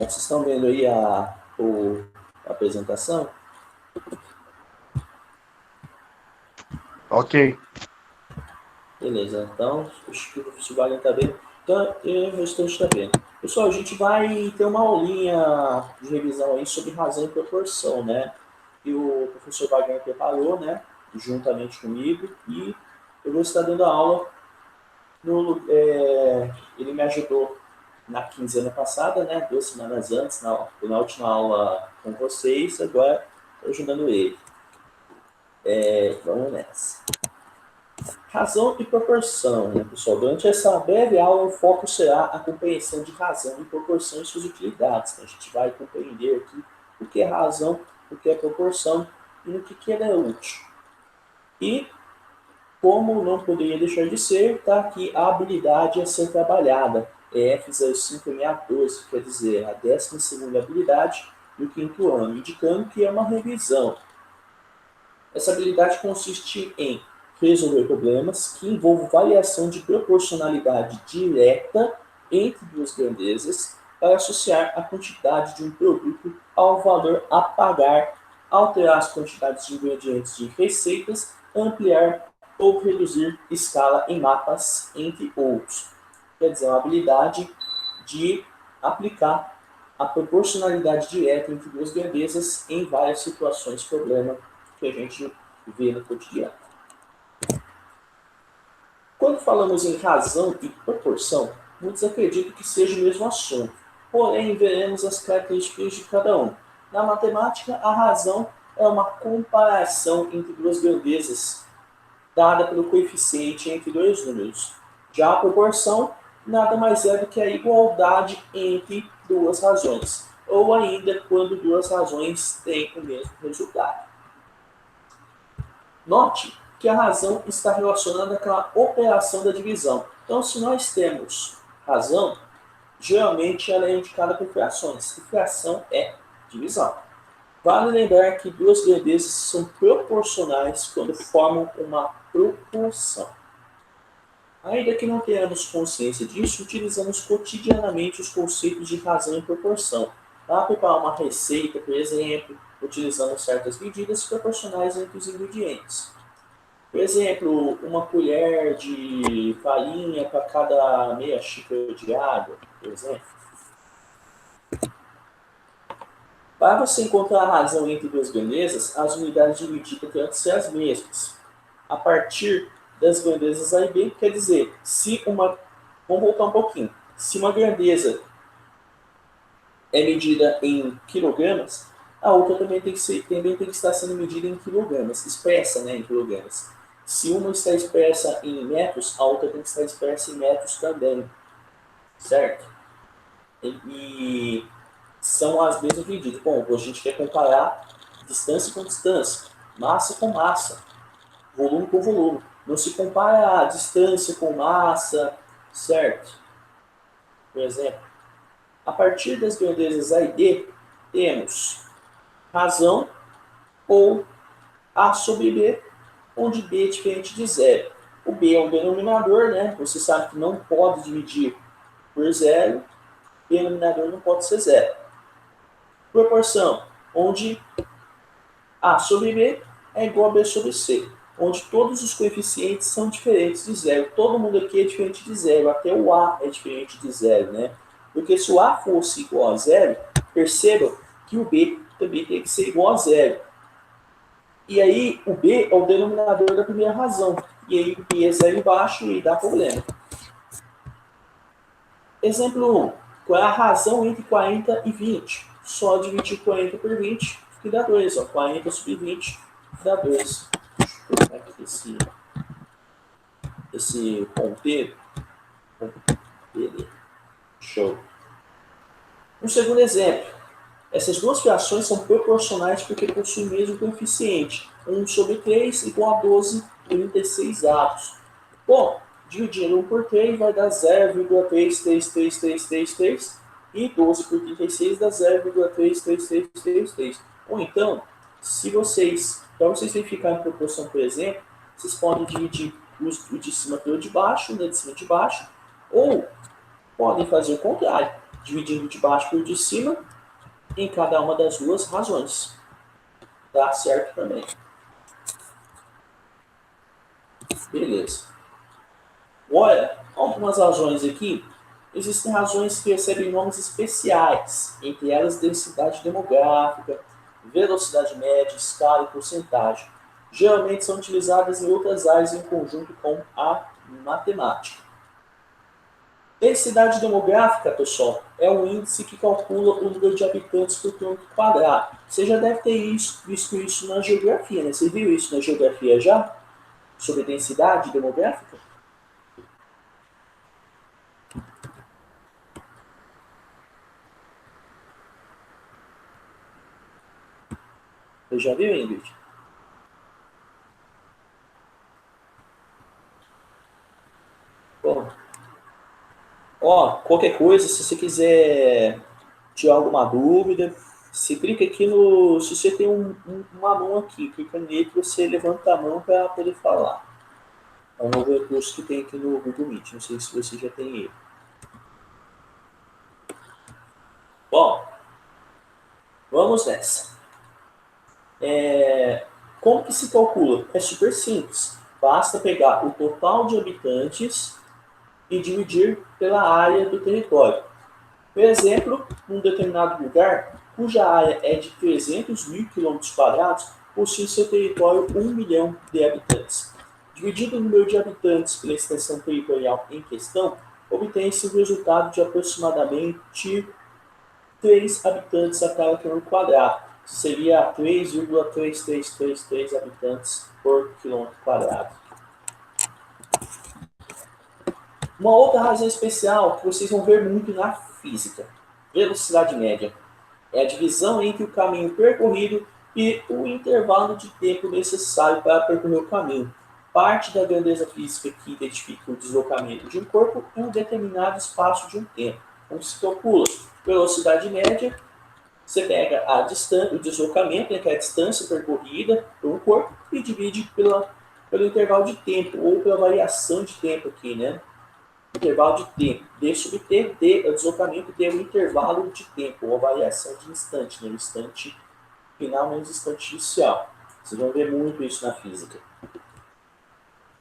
Vocês estão vendo aí a apresentação? Ok. Beleza, então acho que o professor Wagner está vendo. Então, o restante está vendo. Pessoal, a gente vai ter uma aulinha de revisão aí sobre razão e proporção, né? E o professor Wagner preparou, né? Juntamente comigo. E eu vou estar dando a aula. Ele me ajudou na quinzena passada, né? 2 semanas antes, na última aula com vocês. Agora estou ajudando ele. Vamos nessa. Razão e proporção, né, pessoal? Durante essa breve aula, o foco será a compreensão de razão e proporção e suas utilidades. Então, a gente vai compreender aqui o que é razão, o que é proporção e no que ela é útil. E, como não poderia deixar de ser, está aqui a habilidade a ser trabalhada. F0562, quer dizer, a 12ª habilidade do 5º ano, indicando que é uma revisão. Essa habilidade consiste em resolver problemas que envolvam variação de proporcionalidade direta entre duas grandezas para associar a quantidade de um produto ao valor a pagar, alterar as quantidades de ingredientes de receitas, ampliar ou reduzir escala em mapas, entre outros. Quer dizer, uma habilidade de aplicar a proporcionalidade direta entre duas grandezas em várias situações, problema que a gente vê no cotidiano. Quando falamos em razão e proporção, muitos acreditam que seja o mesmo assunto, porém veremos as características de cada um. Na matemática, a razão é uma comparação entre duas grandezas dada pelo coeficiente entre dois números. Já a proporção nada mais é do que a igualdade entre duas razões, ou ainda quando duas razões têm o mesmo resultado. Note que a razão está relacionada àquela operação da divisão. Então, se nós temos razão, geralmente ela é indicada por frações, e fração é divisão. Vale lembrar que duas grandezas são proporcionais quando formam uma proporção. Ainda que não tenhamos consciência disso, utilizamos cotidianamente os conceitos de razão e proporção. Para preparar uma receita, por exemplo, utilizamos certas medidas proporcionais entre os ingredientes. Por exemplo, uma colher de farinha para cada meia xícara de água, por exemplo. Para você encontrar a razão entre duas grandezas, as unidades de medida terão que ser as mesmas. A partir das grandezas A e B, quer dizer, se uma... Vamos voltar um pouquinho. Se uma grandeza é medida em quilogramas, a outra também tem que estar sendo medida em quilogramas, expressa, né, em quilogramas. Se uma está expressa em metros, a outra tem que estar expressa em metros também, certo? E são as mesmas medidas. Bom, a gente quer comparar distância com distância, massa com massa, volume com volume. Não se compara a distância com massa, certo? Por exemplo, a partir das grandezas A e D, temos razão ou A sobre B, onde B é diferente de zero. O B é um denominador, né? Você sabe que não pode dividir por zero, denominador não pode ser zero. Proporção, onde A sobre B é igual a B sobre C, onde todos os coeficientes são diferentes de zero. Todo mundo aqui é diferente de zero, até o A é diferente de zero, né? Porque se o A fosse igual a zero, perceba que o B também tem que ser igual a zero. E aí o B é o denominador da primeira razão. E aí o B é zero embaixo e dá problema. Exemplo 1. Qual é a razão entre 40 e 20? Só dividir 40 por 20, que dá 2. Ó. 40 sobre 20 dá 2. Deixa eu colocar aqui esse ponteiro. Beleza. Show. Um segundo exemplo. Essas duas frações são proporcionais porque possuem o mesmo coeficiente. 1 sobre 3 igual a 12 por 36 avos. Bom, dividindo 1 por 3 vai dar 0,33333 e 12 por 36 dá 0,33333. Ou então, para vocês verificarem a proporção, por exemplo, vocês podem dividir o de cima pelo de baixo, né, de cima de baixo, ou podem fazer o contrário. dividindo de baixo por de cima em cada uma das duas razões. Dá certo também. Beleza. Olha, algumas razões aqui. Existem razões que recebem nomes especiais, entre elas densidade demográfica, velocidade média, escala e porcentagem. Geralmente são utilizadas em outras áreas em conjunto com a matemática. Densidade demográfica, pessoal, é um índice que calcula o número de habitantes por quilômetro quadrado. Você já deve ter visto isso na geografia, né? Você viu isso na geografia já? Sobre densidade demográfica? Você já viu, Ingrid? Bom, ó, qualquer coisa, se você quiser tirar alguma dúvida, você clica aqui no. Se você tem uma mão aqui, clica nele, você levanta a mão para poder falar. É um novo recurso que tem aqui no Google Meet. Não sei se você já tem ele. Bom, vamos nessa. Como que se calcula? É super simples. Basta pegar o total de habitantes e dividir pela área do território. Por exemplo, num determinado lugar, cuja área é de 300 mil km², possui seu território 1 milhão de habitantes. Dividido o número de habitantes pela extensão territorial em questão, obtém-se um resultado de aproximadamente 3 habitantes a cada quilômetro quadrado. Seria 3,3333 habitantes por quilômetro quadrado. Uma outra razão especial que vocês vão ver muito na física: velocidade média. É a divisão entre o caminho percorrido e o intervalo de tempo necessário para percorrer o caminho. Parte da grandeza física que identifica o deslocamento de um corpo em um determinado espaço de um tempo. Como se calcula? Velocidade média, você pega a distância, o deslocamento, né, que é a distância percorrida por um corpo, e divide pelo intervalo de tempo, ou pela variação de tempo aqui, né? Intervalo de tempo. D sobre T, D é o deslocamento, T é o intervalo de tempo, ou a variação de instante, né? O instante final menos o instante inicial. Vocês vão ver muito isso na física.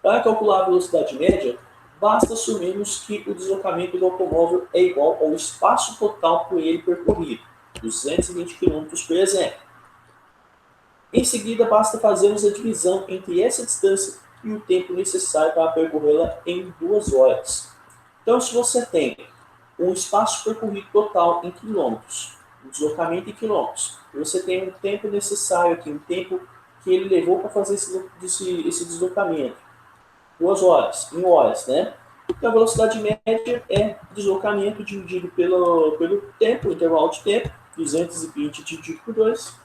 Para calcular a velocidade média, basta assumirmos que o deslocamento do automóvel é igual ao espaço total por ele percorrido, 220 km por exemplo. Em seguida, basta fazermos a divisão entre essa distância e o tempo necessário para percorrê-la em 2 horas. Então, se você tem um espaço percorrido total em quilômetros, um deslocamento em quilômetros, e você tem um tempo necessário aqui, um tempo que ele levou para fazer esse deslocamento, 2 horas, em horas, né? Então, a velocidade média é deslocamento dividido pelo tempo, intervalo de tempo, 220 dividido por 2,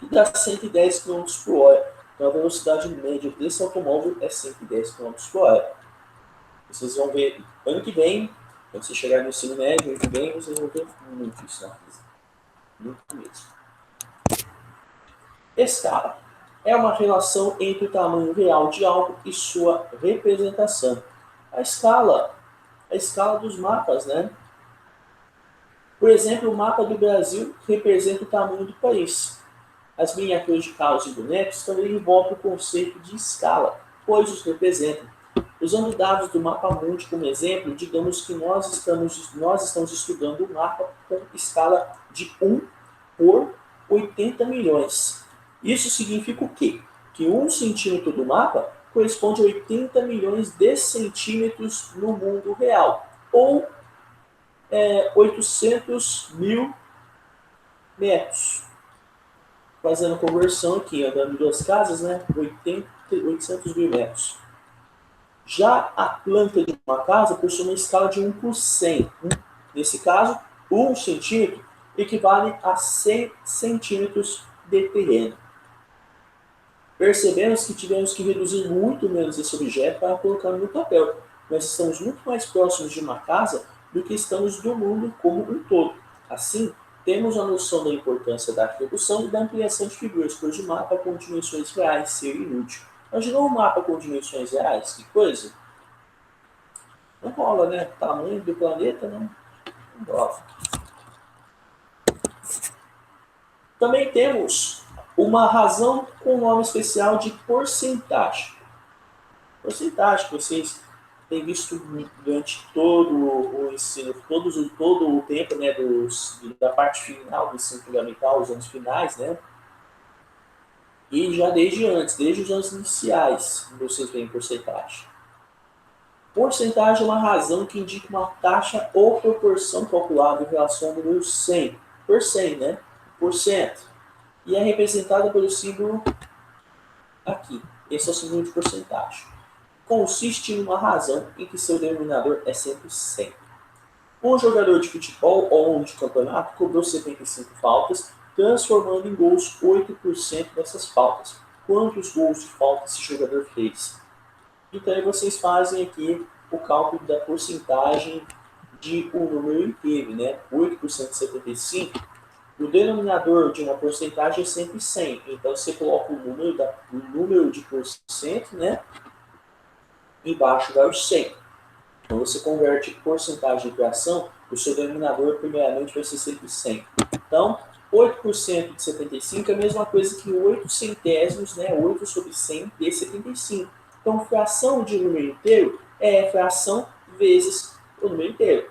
e dá 110 km por hora. Então, a velocidade média desse automóvel é 110 km por hora. Vocês vão ver ano que vem, quando você chegar no ensino médio, ano que vem, vocês vão ver muito isso na física. Muito mesmo. Escala é uma relação entre o tamanho real de algo e sua representação. A escala dos mapas, né? Por exemplo, o mapa do Brasil representa o tamanho do país. As miniaturas de carros e bonecos também envolvem o conceito de escala, pois os representam. Usando dados do mapa mundi como exemplo, digamos que nós estamos estudando um mapa com escala de 1 por 80 milhões. Isso significa o quê? Que 1 centímetro do mapa corresponde a 80 milhões de centímetros no mundo real, ou 800 mil metros. Fazendo conversão aqui, andando em 2 casas, né? 800 mil metros. Já a planta de uma casa possui uma escala de 1 por 100. Nesse caso, 1 centímetro equivale a 100 centímetros de terreno. Percebemos que tivemos que reduzir muito menos esse objeto para colocá-lo no papel. Nós estamos muito mais próximos de uma casa do que estamos do mundo como um todo. Assim, temos a noção da importância da redução e da ampliação de figuras, pois o mapa com dimensões reais ser inútil. Imaginou um mapa com dimensões reais? Que coisa? Não rola, né? O tamanho do planeta, né? 9. Também temos uma razão com nome especial de porcentagem. Porcentagem que vocês têm visto durante todo o ensino, todo o tempo, né, da parte final do ensino fundamental, os anos finais, né? E já desde antes, desde os anos iniciais, vocês veem porcentagem. Porcentagem é uma razão que indica uma taxa ou proporção calculada em relação ao número 100, por 100, né? Por cento. E é representada pelo símbolo aqui. Esse é o símbolo de porcentagem. Consiste em uma razão em que seu denominador é sempre 100. Um jogador de futebol ou de campeonato cobrou 75 faltas, transformando em gols 8% dessas faltas. Quantos gols de falta esse jogador fez? Então aí vocês fazem aqui o cálculo da porcentagem de um número inteiro, né? 8% de 75. O denominador de uma porcentagem é sempre 100. Então você coloca o número de porcento, né? Embaixo vai o 100. Então você converte porcentagem de fração, o seu denominador primeiramente vai ser sempre 100. Então, 8% de 75 é a mesma coisa que 8 centésimos, né? 8 sobre 100 de 75. Então, fração de número inteiro é fração vezes o número inteiro.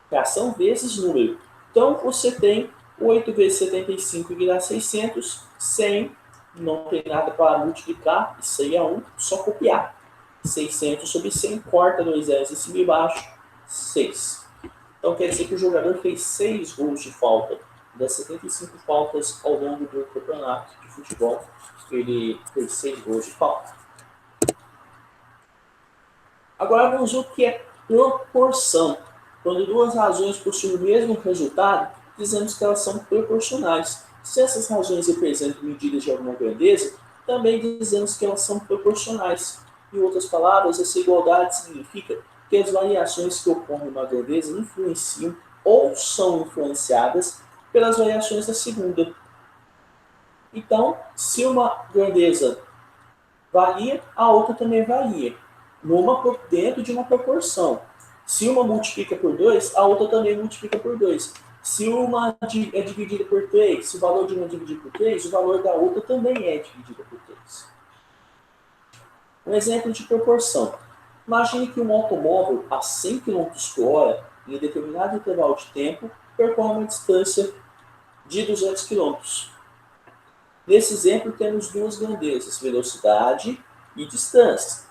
Fração vezes número. Então, você tem 8 vezes 75 que dá 600, 100, não tem nada para multiplicar, isso aí é 1, só copiar. 600 sobre 100, corta 2 zeros em cima e embaixo, 6. Então quer dizer que o jogador fez 6 gols de falta. Das 75 faltas ao longo do campeonato de futebol, ele fez 6 gols de falta. Agora vamos ver o que é proporção. Quando duas razões possuem o mesmo resultado, dizemos que elas são proporcionais. Se essas razões representam medidas de alguma grandeza, também dizemos que elas são proporcionais. Em outras palavras, essa igualdade significa que as variações que ocorrem na grandeza influenciam ou são influenciadas pelas variações da segunda. Então, se uma grandeza varia, a outra também varia, dentro de uma proporção. Se uma multiplica por 2, a outra também multiplica por 2. Se uma é dividida por 3, se o valor de uma é dividido por 3, o valor da outra também é dividido por 3. Um exemplo de proporção. Imagine que um automóvel a 100 km por hora, em determinado intervalo de tempo, percorre uma distância de 200 km. Nesse exemplo, temos duas grandezas, velocidade e distância,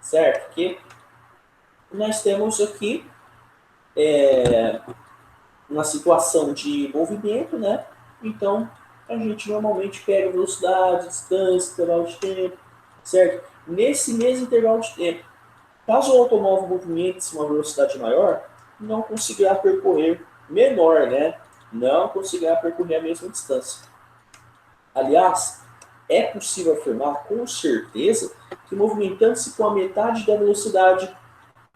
certo? Porque nós temos aqui uma situação de movimento, né? Então, a gente normalmente pega velocidade, distância, intervalo de tempo, certo? Nesse mesmo intervalo de tempo, caso o automóvel movimente-se uma velocidade maior, não conseguirá percorrer menor, né? Não conseguirá percorrer a mesma distância. Aliás, é possível afirmar com certeza que movimentando-se com a metade da velocidade,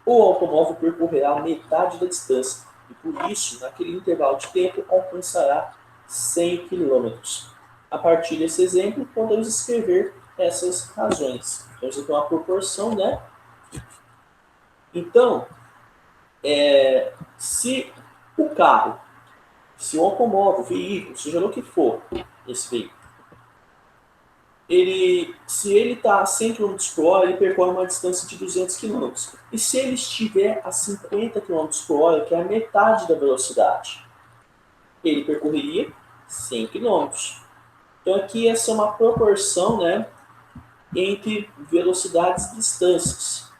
o automóvel percorrerá a metade da distância e, por isso, naquele intervalo de tempo, alcançará 100 km. A partir desse exemplo, podemos escrever essas razões. Temos aqui uma proporção, né? Então, se o carro, se o automóvel, o veículo, seja lá o que for, esse veículo, se ele está a 100 km por hora, ele percorre uma distância de 200 km. E se ele estiver a 50 km por hora, que é a metade da velocidade, ele percorreria 100 km. Então aqui essa é uma proporção, né, entre velocidades e distâncias.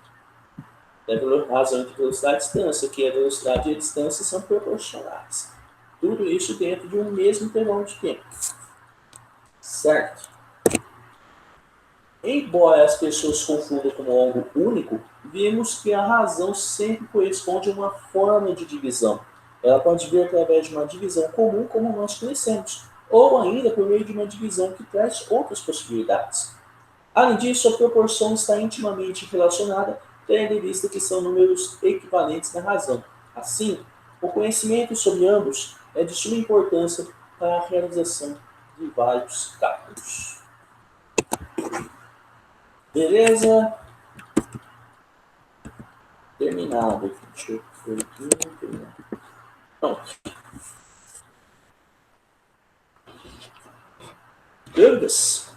A razão entre velocidade e distância, que a velocidade e a distância são proporcionais. Tudo isso dentro de um mesmo intervalo de tempo. Certo? Embora as pessoas confundam como algo único, vimos que a razão sempre corresponde a uma forma de divisão. Ela pode vir através de uma divisão comum, como nós conhecemos, ou ainda por meio de uma divisão que traz outras possibilidades. Além disso, a proporção está intimamente relacionada, tendo em vista que são números equivalentes na razão. Assim, o conhecimento sobre ambos é de suma importância para a realização de vários cálculos. Beleza? Terminado. Deixa eu ver aqui. Terminado. Pronto. Dúvidas?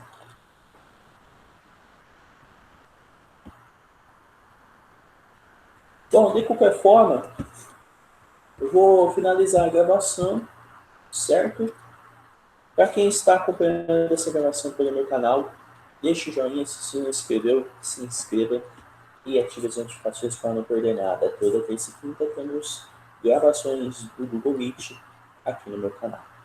Bom, de qualquer forma, eu vou finalizar a gravação, certo? Para quem está acompanhando essa gravação pelo meu canal, deixe o joinha, se não inscreveu, se inscreva e ative as notificações para não perder nada. Toda terça e quinta temos gravações do Google Meet aqui no meu canal.